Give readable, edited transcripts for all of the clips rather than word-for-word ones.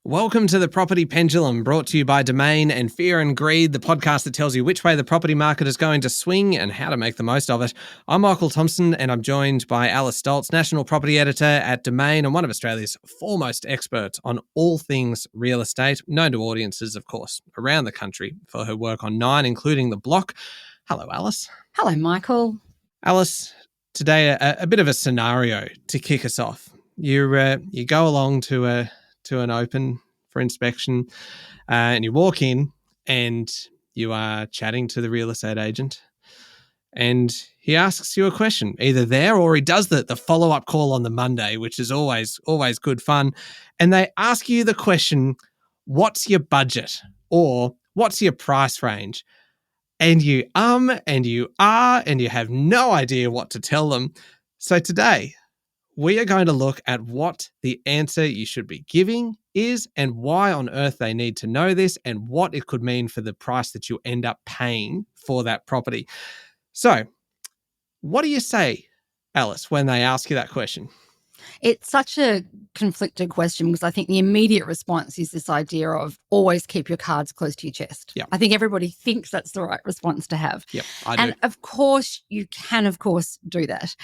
Welcome to the Property Pendulum, brought to you by Domain and Fear and Greed, the podcast that tells you which way the property market is going to swing and how to make the most of it. I'm Michael Thompson, and I'm joined by Alice Stolz, National Property Editor at Domain and one of Australia's foremost experts on all things real estate, known to audiences, of course, around the country for her work on Nine, including The Block. Hello, Alice. Hello, Michael. Alice, today a bit of a scenario to kick us off. You go along to an open for inspection, and you walk in and you are chatting to the real estate agent, and he asks you a question, either there or he does the follow-up call on the Monday, which is always good fun. And they ask you the question, what's your budget? Or what's your price range? And you and you and you have no idea what to tell them. So today, we are going to look at what the answer you should be giving is and why on earth they need to know this and what it could mean for the price that you end up paying for that property. So, what do you say, Alice, when they ask you that question? It's such a conflicted question because I think the immediate response is this idea of always keep your cards close to your chest. Yep. I think everybody thinks that's the right response to have. Yep, I do. And of course, you can, do that.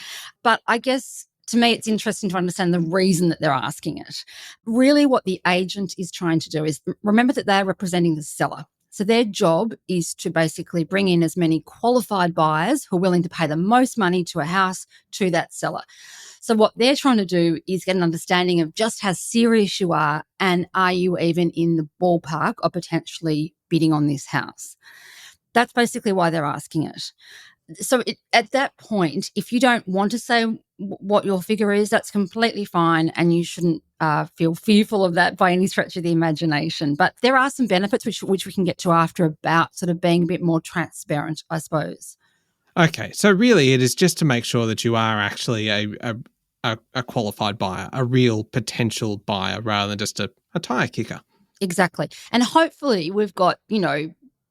But I guess to me, it's interesting to understand the reason that they're asking it. Really, what the agent is trying to do is remember that they're representing the seller. So their job is to basically bring in as many qualified buyers who are willing to pay the most money to a house to that seller. So what they're trying to do is get an understanding of just how serious you are and are you even in the ballpark of potentially bidding on this house. That's basically why they're asking it. So at that point, if you don't want to say what your figure is, that's completely fine, and you shouldn't feel fearful of that by any stretch of the imagination. But there are some benefits which we can get to after about sort of being a bit more transparent, I suppose. Okay, so really it is just to make sure that you are actually a qualified buyer, a real potential buyer, rather than just a tire kicker. Exactly. And hopefully we've got,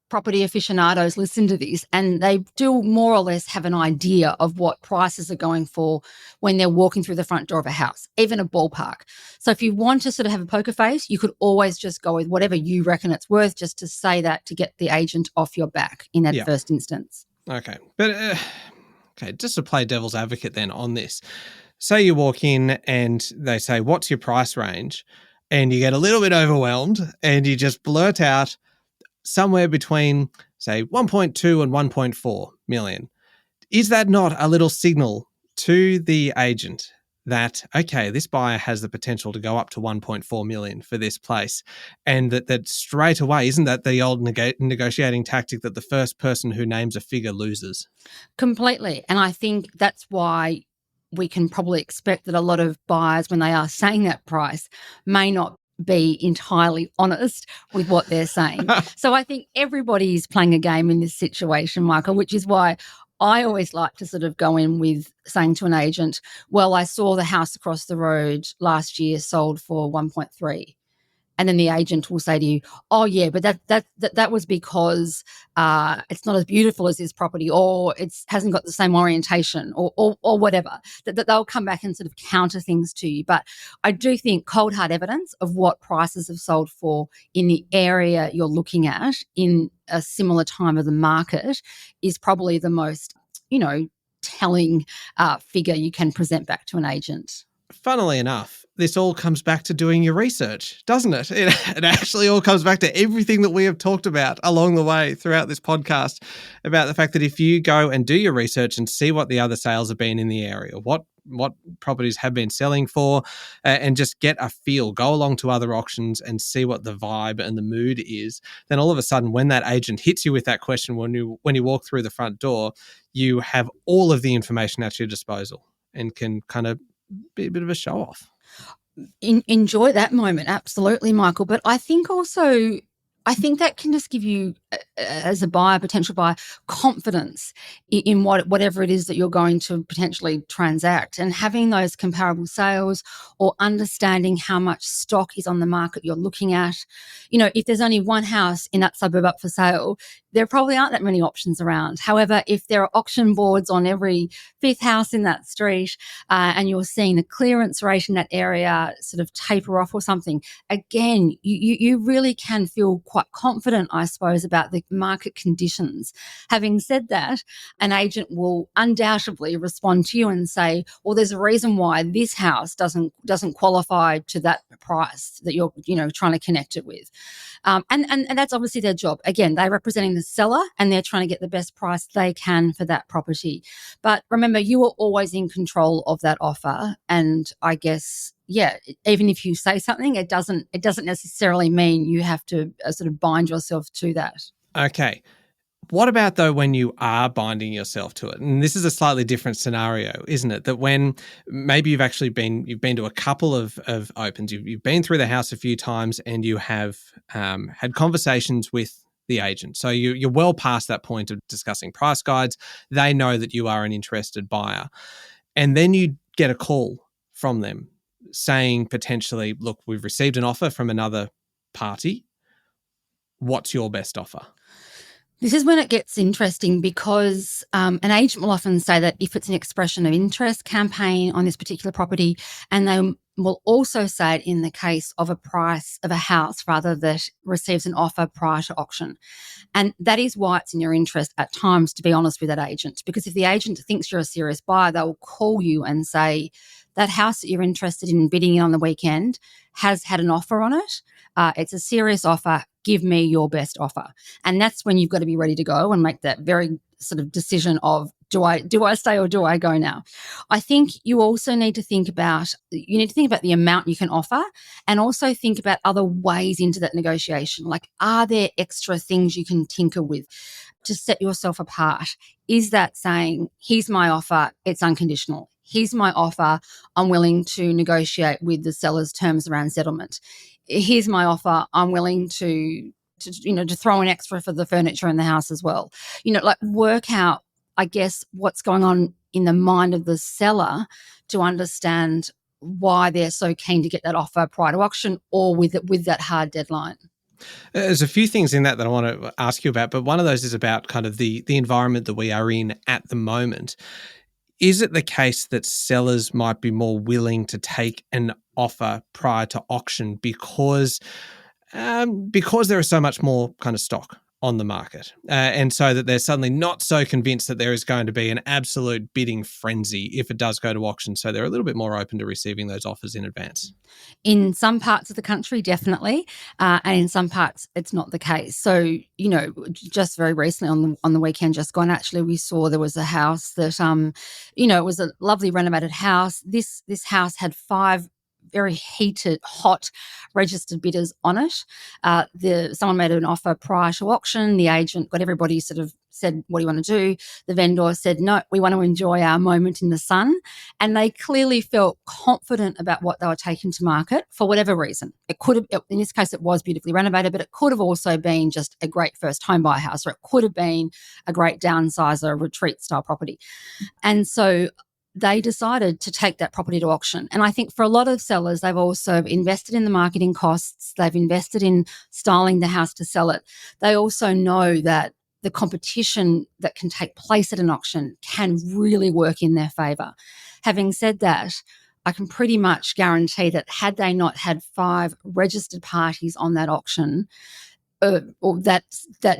property aficionados listen to this and they do more or less have an idea of what prices are going for when they're walking through the front door of a house, even a ballpark. So if you want to sort of have a poker face, you could always just go with whatever you reckon it's worth, just to say that to get the agent off your back in that first instance. Okay. But, just to play devil's advocate then on this, say you walk in and they say, what's your price range? And you get a little bit overwhelmed and you just blurt out, somewhere between, say, 1.2 and 1.4 million. Is that not a little signal to the agent that, okay, this buyer has the potential to go up to 1.4 million for this place, and that straight away, isn't that the old negotiating tactic that the first person who names a figure loses? Completely. And I think that's why we can probably expect that a lot of buyers, when they are saying that price, may not be entirely honest with what they're saying. So I think everybody is playing a game in this situation, Michael, which is why I always like to sort of go in with saying to an agent, well, I saw the house across the road last year sold for 1.3. And then the agent will say to you, oh, yeah, but that was because it's not as beautiful as this property, or it hasn't got the same orientation, or whatever. That they'll come back and sort of counter things to you. But I do think cold hard evidence of what prices have sold for in the area you're looking at in a similar time of the market is probably the most, telling figure you can present back to an agent. Funnily enough, this all comes back to doing your research, doesn't it? It actually all comes back to everything that we have talked about along the way throughout this podcast about the fact that if you go and do your research and see what the other sales have been in the area, what properties have been selling for, and just get a feel, go along to other auctions and see what the vibe and the mood is, then all of a sudden when that agent hits you with that question when you walk through the front door, you have all of the information at your disposal and can kind of be a bit of a show off. Enjoy that moment, absolutely, Michael. But I think that can just give you as a buyer, potential buyer, confidence in whatever it is that you're going to potentially transact, and having those comparable sales or understanding how much stock is on the market you're looking at. If there's only one house in that suburb up for sale, there probably aren't that many options around. However, if there are auction boards on every fifth house in that street, and you're seeing the clearance rate in that area sort of taper off or something, again, you really can feel quite confident, I suppose, about the market conditions. Having said that, an agent will undoubtedly respond to you and say, well, there's a reason why this house doesn't qualify to that price that you're trying to connect it with. And that's obviously their job. Again, they're representing the seller and they're trying to get the best price they can for that property. But remember, you are always in control of that offer. And I guess, even if you say something, it doesn't necessarily mean you have to sort of bind yourself to that. Okay. What about, though, when you are binding yourself to it? And this is a slightly different scenario, isn't it? That when maybe you've been to a couple of opens, you've been through the house a few times and you have had conversations with the agent. So you're well past that point of discussing price guides. They know that you are an interested buyer. And then you get a call from them saying potentially, look, we've received an offer from another party. What's your best offer? This is when it gets interesting, because an agent will often say that if it's an expression of interest campaign on this particular property, and they will also say it in the case of a price of a house rather that receives an offer prior to auction. And that is why it's in your interest at times to be honest with that agent, because if the agent thinks you're a serious buyer, they will call you and say, that house that you're interested in bidding in on the weekend has had an offer on it. It's a serious offer. Give me your best offer. And that's when you've got to be ready to go and make that very sort of decision of, do I stay or do I go now? I think you also need to think about the amount you can offer, and also think about other ways into that negotiation. Like, are there extra things you can tinker with to set yourself apart? Is that saying, here's my offer, it's unconditional. Here's my offer, I'm willing to negotiate with the seller's terms around settlement. Here's my offer, I'm willing to throw an extra for the furniture in the house as well. Like, work out, I guess, what's going on in the mind of the seller to understand why they're so keen to get that offer prior to auction, or with that hard deadline. There's a few things in that I want to ask you about, but one of those is about kind of the environment that we are in at the moment. Is it the case that sellers might be more willing to take an offer prior to auction because there is so much more kind of stock on the market, and so that they're suddenly not so convinced that there is going to be an absolute bidding frenzy if it does go to auction, so they're a little bit more open to receiving those offers in advance? In some parts of the country, definitely, and in some parts, it's not the case. So, just very recently on the weekend just gone, actually, we saw there was a house that, it was a lovely renovated house. This house had 5 very heated, hot registered bidders on it. Someone made an offer prior to auction. The agent got everybody sort of said, what do you want to do? The vendor said, no, we want to enjoy our moment in the sun. And they clearly felt confident about what they were taking to market for whatever reason. It could have, in this case, it was beautifully renovated, but it could have also been just a great first home buyer house, or it could have been a great downsizer retreat style property. And so they decided to take that property to auction. And I think for a lot of sellers, they've also invested in the marketing costs. They've invested in styling the house to sell it. They also know that the competition that can take place at an auction can really work in their favour. Having said that, I can pretty much guarantee that had they not had 5 registered parties on that auction, or that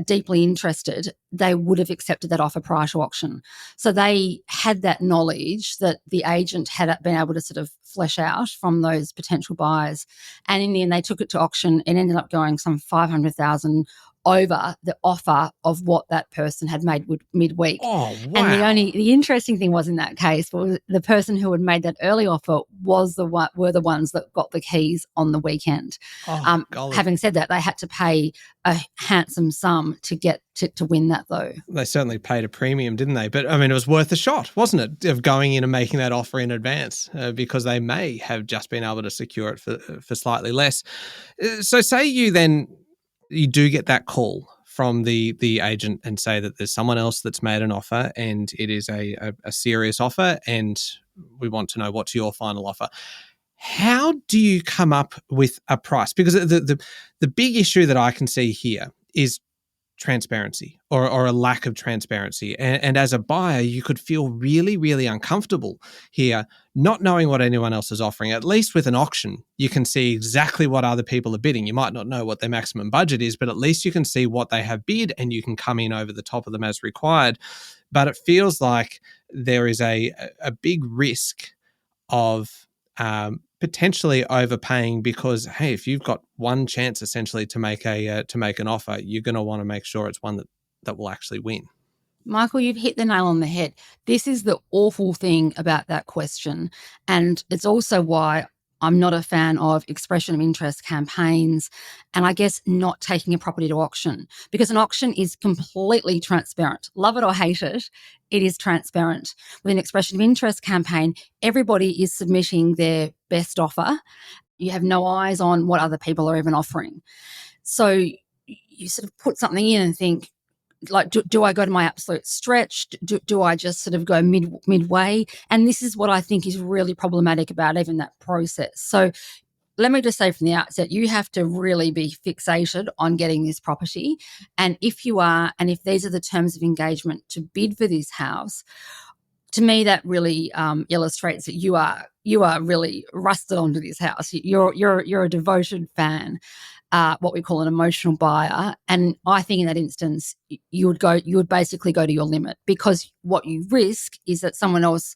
deeply interested, they would have accepted that offer prior to auction. So they had that knowledge that the agent had been able to sort of flesh out from those potential buyers. And in the end, they took it to auction and ended up going some $500,000 over the offer of what that person had made midweek. Oh, wow. And the interesting thing was, in that case, was the person who had made that early offer were the ones that got the keys on the weekend. Having said that, they had to pay a handsome sum to get to win that, though. They certainly paid a premium, didn't they? But I mean, it was worth a shot, wasn't it, of going in and making that offer in advance, because they may have just been able to secure it for slightly less. So say you do get that call from the agent and say that there's someone else that's made an offer and it is a serious offer and we want to know what's your final offer. How do you come up with a price? Because the big issue that I can see here is transparency or a lack of transparency. And as a buyer, you could feel really, really uncomfortable here, not knowing what anyone else is offering. At least with an auction, you can see exactly what other people are bidding. You might not know what their maximum budget is, but at least you can see what they have bid and you can come in over the top of them as required. But it feels like there is a big risk of potentially overpaying because, hey, if you've got one chance essentially to make an offer, you're going to want to make sure it's one that will actually win. Michael, you've hit the nail on the head. This is the awful thing about that question. And it's also why I'm not a fan of expression of interest campaigns and I guess not taking a property to auction, because an auction is completely transparent. Love it or hate it, it is transparent. With an expression of interest campaign, everybody is submitting their best offer. You have no eyes on what other people are even offering. So you sort of put something in and think, like, do I go to my absolute stretch? Do I just sort of go midway? And this is what I think is really problematic about even that process. So let me just say from the outset, you have to really be fixated on getting this property. And if you are, and if these are the terms of engagement to bid for this house, to me that really illustrates that you are really rusted onto this house. You're a devoted fan. What we call an emotional buyer. And I think in that instance, you would basically go to your limit, because what you risk is that someone else,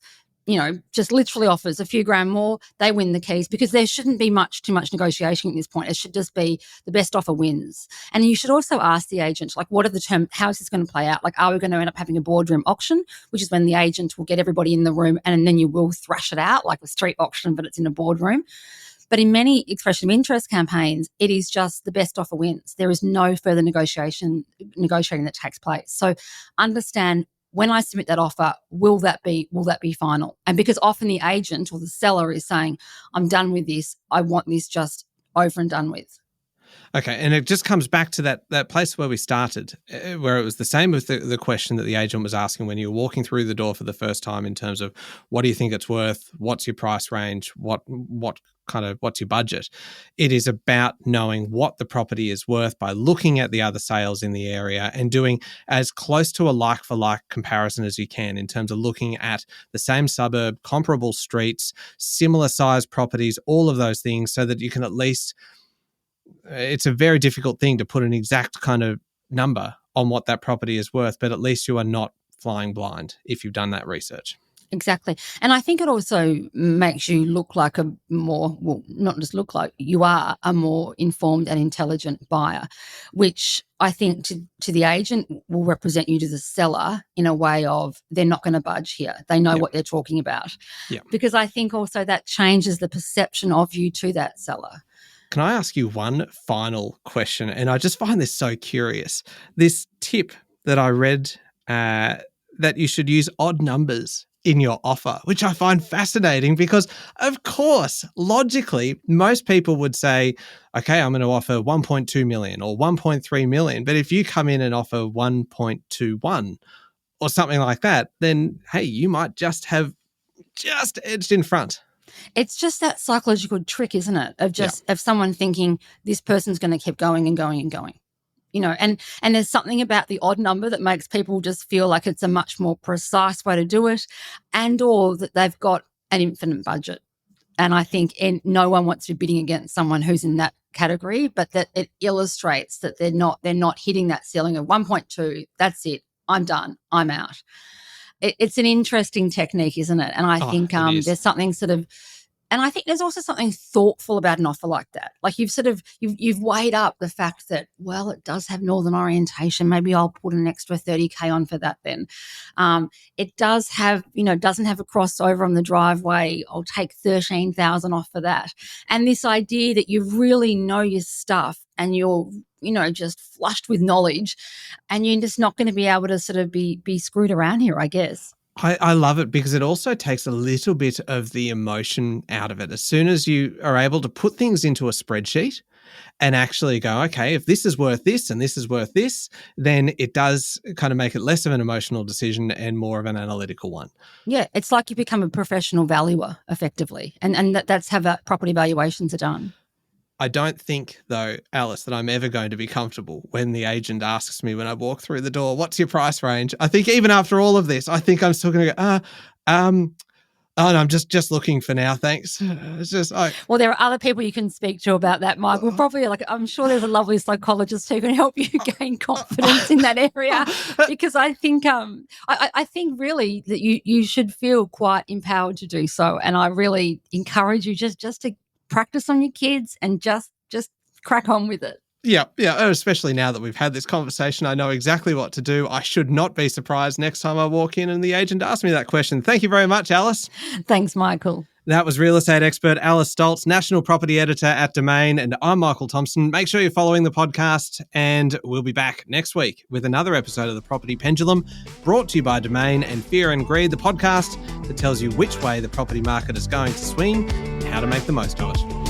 just literally offers a few grand more, they win the keys, because there shouldn't be too much negotiation at this point. It should just be the best offer wins. And you should also ask the agent, like, what are the terms, how is this going to play out? Like, are we going to end up having a boardroom auction, which is when the agent will get everybody in the room and then you will thrash it out like a street auction, but it's in a boardroom. But in many expression of interest campaigns, it is just the best offer wins. There is no further negotiating that takes place. So understand, when I submit that offer, will that be final? And because often the agent or the seller is saying, I'm done with this, I want this just over and done with. Okay, and it just comes back to that place where we started, where it was the same with the question that the agent was asking when you were walking through the door for the first time, in terms of what do you think it's worth, what's your price range, what's your budget. It is about knowing what the property is worth by looking at the other sales in the area and doing as close to a like-for-like comparison as you can, in terms of looking at the same suburb, comparable streets, similar size properties, all of those things, so that you can at least... It's a very difficult thing to put an exact kind of number on what that property is worth, but at least you are not flying blind if you've done that research. Exactly. And I think it also makes you look like not just look like, you are a more informed and intelligent buyer, which I think to the agent will represent you to the seller in a way of, they're not going to budge here. They know what they're talking about. Yeah. Because I think also that changes the perception of you to that seller. Can I ask you one final question? And I just find this so curious. This tip that I read, that you should use odd numbers in your offer, which I find fascinating, because of course, logically, most people would say, okay, I'm going to offer 1.2 million or 1.3 million. But if you come in and offer 1.21 or something like that, then, hey, you might just have just edged in front. It's just that psychological trick, isn't it? Of someone thinking this person's going to keep going and going and going, and there's something about the odd number that makes people just feel like it's a much more precise way to do it, and or that they've got an infinite budget. And I think no one wants to be bidding against someone who's in that category, but that it illustrates that they're not hitting that ceiling of 1.2. That's it. I'm done. I'm out. It's an interesting technique, isn't it? And I think there's something sort of, and I think there's also something thoughtful about an offer like that. Like you've weighed up the fact that, well, it does have northern orientation. Maybe I'll put an extra 30K on for that then. It does have, doesn't have a crossover on the driveway. I'll take 13,000 off for that. And this idea that you really know your stuff and you're, just flushed with knowledge, and you're just not going to be able to sort of be screwed around here, I guess. I love it, because it also takes a little bit of the emotion out of it. As soon as you are able to put things into a spreadsheet and actually go, okay, if this is worth this and this is worth this, then it does kind of make it less of an emotional decision and more of an analytical one. Yeah, it's like you become a professional valuer effectively, and that's how property valuations are done. I don't think, though, Alice, that I'm ever going to be comfortable when the agent asks me when I walk through the door, what's your price range? I think even after all of this, I think I'm still going to go, oh, no, I'm just looking for now, thanks. It's just, well, there are other people you can speak to about that, Michael. Probably, I'm sure there's a lovely psychologist who can help you gain confidence in that area, because I think I think really that you should feel quite empowered to do so, and I really encourage you just to practice on your kids and just crack on with it. Yeah, especially now that we've had this conversation, I know exactly what to do. I should not be surprised next time I walk in and the agent asks me that question. Thank you very much, Alice. Thanks, Michael. That was real estate expert Alice Stolz, national property editor at Domain, and I'm Michael Thompson. Make sure you're following the podcast, and we'll be back next week with another episode of The Property Pendulum, brought to you by Domain and Fear and Greed, the podcast that tells you which way the property market is going to swing and how to make the most of it.